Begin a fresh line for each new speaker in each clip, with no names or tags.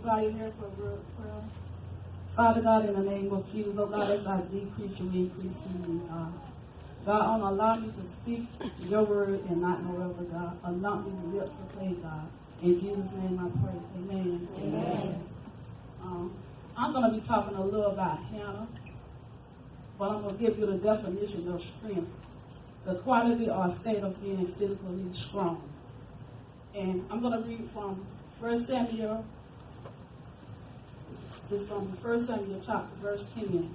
God, you're here for a word of prayer. Father God, in the name of Jesus, oh God, as I decrease, you increase in me, God. God, allow me to speak your word and not no other, God. Allow me to lips to play, God. In Jesus' name I pray. Amen. Amen. I'm going to be talking a little about Hannah, but I'm going to give you the definition of strength. The quality or state of being physically strong. And I'm going to read from 1 Samuel. It's from 1 Samuel chapter verse 10.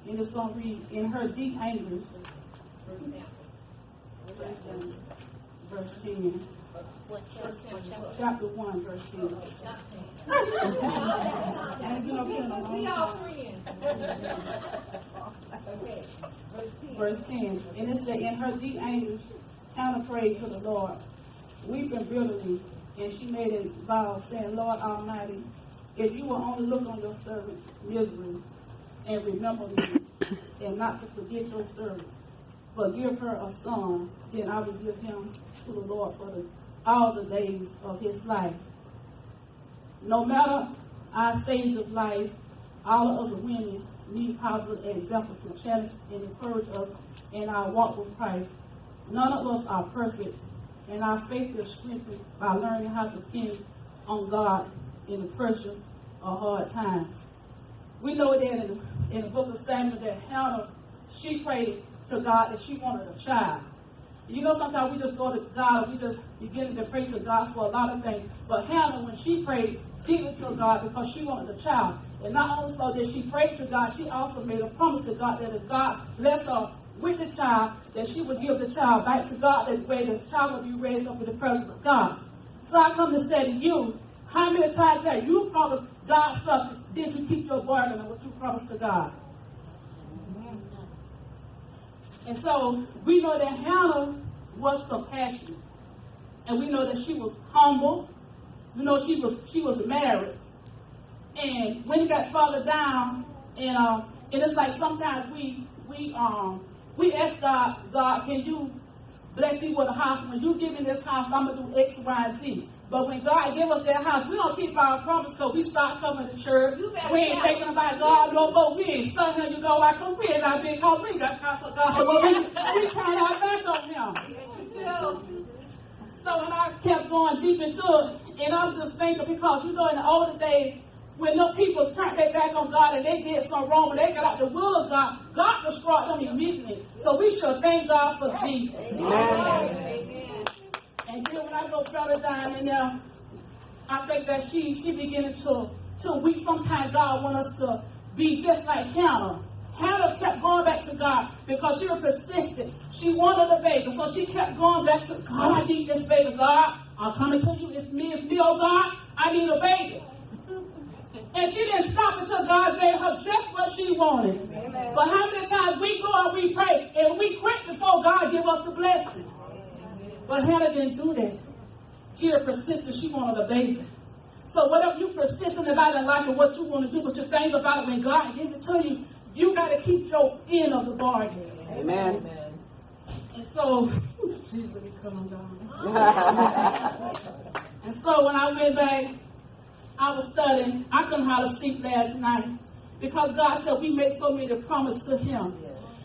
And it's going to read, in her deep anger, verse 10. Chapter 1, verse 10. We all friends. Verse 10. And it said, in her deep anger, Hannah prayed to the Lord, weeping bitterly, and she made a vow, saying, Lord Almighty, if you will only look on your servant misery and remember me, and not to forget your servant, but give her a son, then I will give him to the Lord for all the days of his life. No matter our stage of life, all of us women need positive examples to challenge and encourage us in our walk with Christ. None of us are perfect, and our faith is strengthened by learning how to depend on God in the pressure of hard times. We know that in the book of Samuel that Hannah, she prayed to God that she wanted a child. You know, sometimes we just go to God, we just begin to pray to God for a lot of things. But Hannah, when she prayed, she went to God because she wanted a child. And not only so that she prayed to God, she also made a promise to God that if God bless her with the child, that she would give the child back to God, that way the child would be raised up in the presence of God. So I come to say to you, how many times have you promised God something? Did you keep your bargain and what you promised to God? And so we know that Hannah was compassionate. And we know that she was humble. We know she was married. And when it got further down, and it's like sometimes we ask God, can you bless me with a house? When you give me this house, I'm going to do X, Y, and Z. But when God give us that house, we don't keep our promise because we start coming to church. We ain't thinking about God no more. We ain't studying, you know, like we ain't not being called. We ain't got time for God. So we turn our back on Him. So when I kept going deep into it, and I'm just thinking because, you know, in the older days, when no people turned their back on God and they did something wrong, but they got out the will of God, God destroyed them immediately. So we should thank God for Jesus. Amen. And then when I go further down in there, I think that she beginning to weep. Sometimes God wants us to be just like Hannah. Hannah kept going back to God because she was persistent. She wanted a baby, so she kept going back to God. I need this baby, God. I'm coming to you. It's me, oh God. I need a baby. And she didn't stop until God gave her just what she wanted. Amen. But how many times we go and we pray and we quit before God give us the blessing? But Hannah didn't do that. She was persistent. She wanted a baby. So whatever you persistent about in life and what you want to do, but you think about it when God gives it to you, you got to keep your end of the bargain. Amen. Amen. And so, Jesus, let me calm down. And so when I went back, I was studying. I couldn't hardly sleep last night because God said we make so many promises to Him.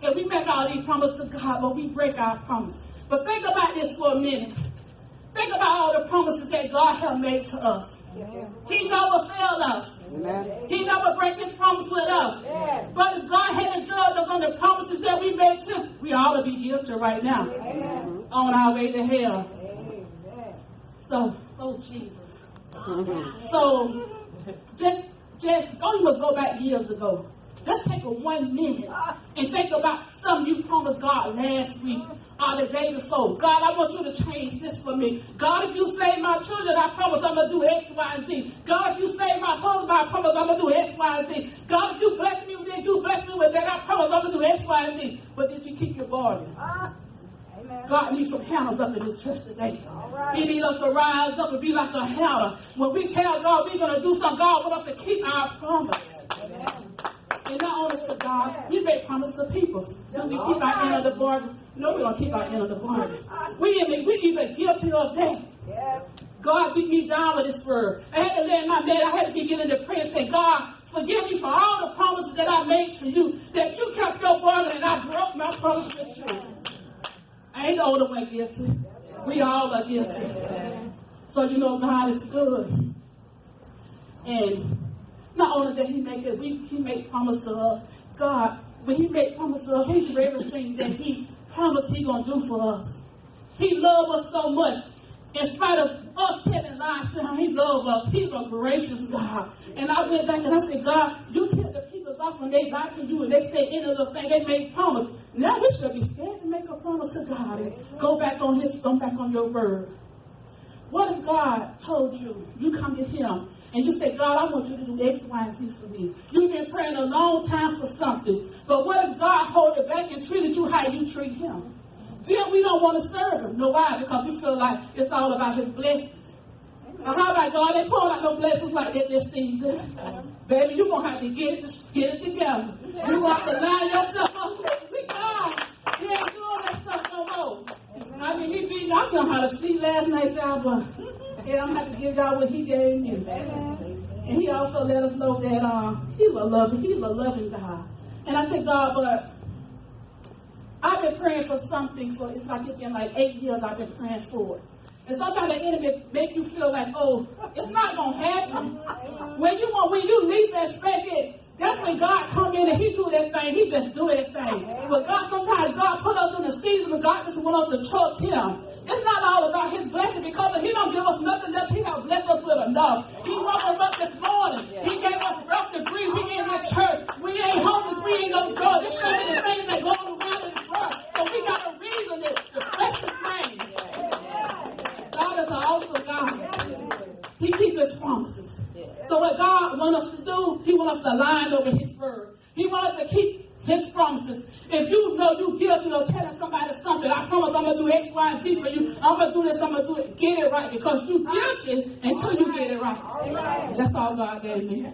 And we make all these promises to God, but we break our promise. But think about this for a minute. Think about all the promises that God has made to us. He never failed us. Amen. He never break His promise with us. Amen. But if God had to judge us on the promises that we made to Him, we ought to be guilty right now. Amen. On our way to hell. Amen. So, oh Jesus. So, just you must go back years ago. Just take a 1 minute and think about something you promised God last week or the day before. God, I want you to change this for me. God, if you save my children, I promise I'm going to do X, Y, and Z. God, if you save my husband, I promise I'm going to do X, Y, and Z. God, if you bless me with this, you bless me with that, I promise I'm going to do X, Y, and Z. But did you keep your bargain? God needs some Hannahs up in this church today. Right. He needs us to rise up and be like a Hannah. When we tell God we're going to do something, God wants us to keep our promise. Amen. And not only to God, we make promise to people. Do we keep our end of the bargain? No, we don't keep our end of the bargain. We even guilty of that. Yes. God beat me down with this word. I had to lay in my bed. I had to begin to pray and say, God, forgive me for all the promises that I made to you, that you kept your word and I broke my promise with you. I ain't the only one guilty. We all are guilty. So, you know, God is good. And not only that he make promise to us, God, when he make promise to us, he do everything that he promised he going to do for us. He loves us so much. In spite of us telling lies to him, he loves us. He's a gracious God. And I went back and I said, God, you kept the people off when they lie to you and they say any little thing, they made promise. Now we should be scared to make a promise to God and go back on your word. What if God told you, you come to him and you say, God, I want you to do X, Y, and Z for me. You've been praying a long time for something. But what if God hold it back and treated you how you treat him? Then we don't want to serve him. No, why? Because we feel like it's all about his blessings. But how about God? They pouring out no blessings like that this season. Baby, you're going to have to get it together. You're going to have to line yourself up with God. He ain't doing that stuff no more. I mean, he beat me. I couldn't have to sleep last night, y'all, but yeah, I'm going to have to give y'all what he gave me. And he also let us know that he's a loving God. And I said, God, but I've been praying for something for, it's been like 8 years I've been praying for it. And sometimes the enemy make you feel like, oh, it's not going to happen. When you least expect it, that's when God come in and he do that thing. He just do that thing. But sometimes God put us in a season where God just want us to trust him. It's not all about his blessing because he don't give us nothing else. He has blessed us with enough. He woke us up this morning. He gave us breath to breathe. We in this church. We ain't homeless. We ain't no joy. There's so many things that going around in this world. So we got a reason to bless his name. God is an awesome God. He keeps his promises. So what God wants us to do, he wants us to line over his word. He wants us to keep his promises. If you know you guilty or telling somebody something, I promise I'm going to do X, Y, and Z for you. I'm going to do this, I'm going to do it. Get it right because you guilty until you get it right. That's all God gave me.